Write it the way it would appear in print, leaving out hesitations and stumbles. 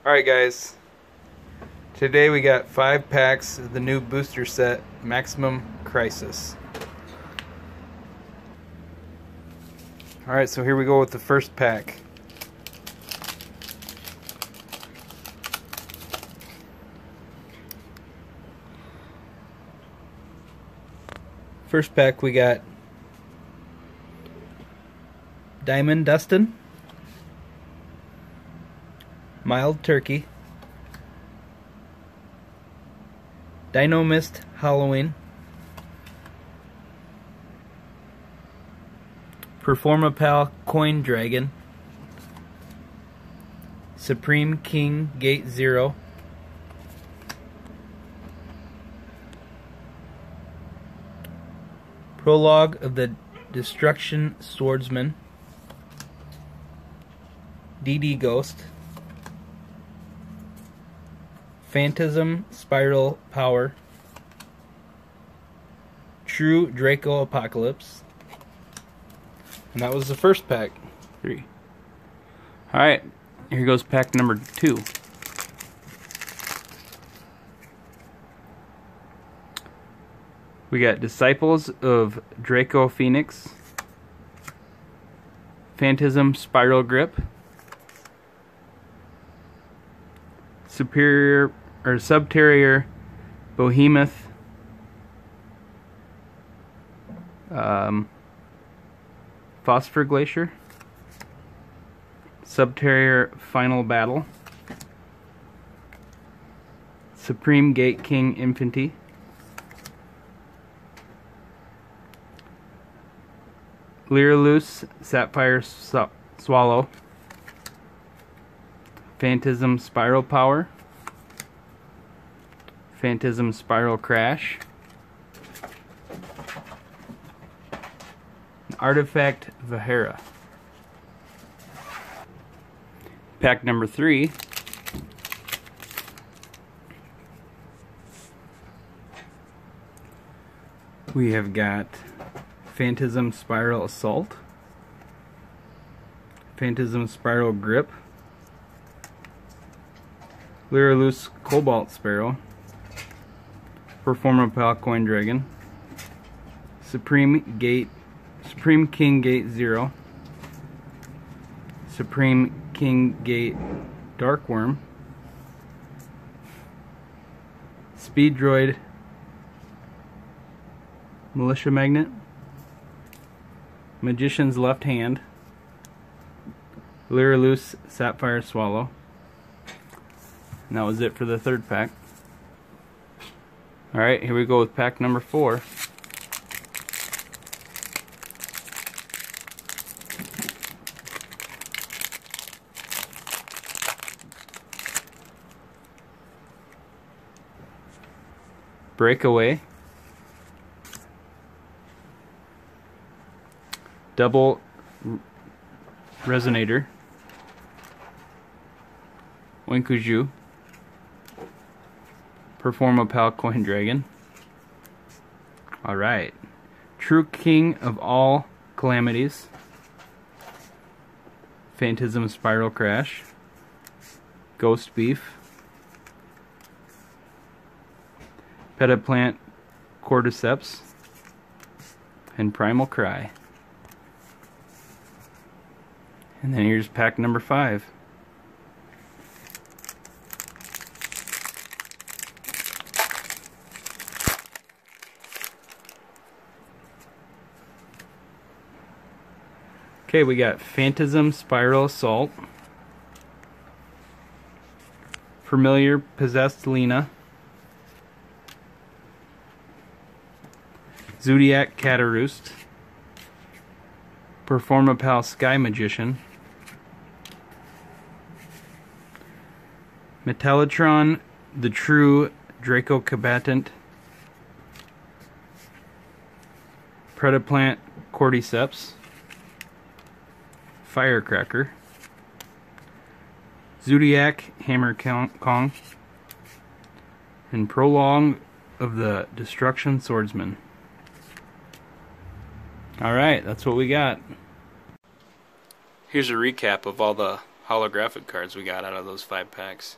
Alright guys, today we got 5 packs of the new booster set, Maximum Crisis. Alright, so here we go with the first pack. First pack we got Diamond Dustin, Mild Turkey, Dino Mist Halloween, Performapal Coin Dragon, Supreme King Gate Zero, Prologue of the Destruction Swordsman, DD Ghost, Phantasm Spiral Power, True Draco Apocalypse, and that was the first pack. 3. Alright, here goes pack number 2. We got Disciples of Draco Phoenix, Phantasm Spiral Grip, Subterrier Behemoth, Phosphor Glacier, Subterrier Final Battle, Supreme Gate King Infanty, Lyrilus Sapphire Swallow, Phantasm Spiral Power, Phantasm Spiral Crash, Artifact Vahera. Pack number 3. We have got Phantasm Spiral Assault, Phantasm Spiral Grip, Lyrilus Cobalt Sparrow, Performapal Coin Dragon, Supreme King Gate Zero, Supreme King Gate Darkworm, Speed Droid Militia Magnet, Magician's Left Hand, Lyrilus Sapphire Swallow. And that was it for the third pack. Alright, here we go with pack number 4. Breakaway, Double Resonator, Winkuju, Performapal Coin Dragon. Alright. True King of All Calamities, Phantasm Spiral Crash, Ghost Beef, Petaplant Cordyceps, and Primal Cry. And then here's pack number 5. Okay, we got Phantasm Spiral Assault, Familiar Possessed Lena, Zodiac Cataroost, Performapal Sky Magician, Metallitron the True Draco Combatant, Predaplant Cordyceps, Firecracker, Zodiac Hammer Kong, and Prologue of the Destruction Swordsman. Alright, that's what we got. Here's a recap of all the holographic cards we got out of those 5 packs.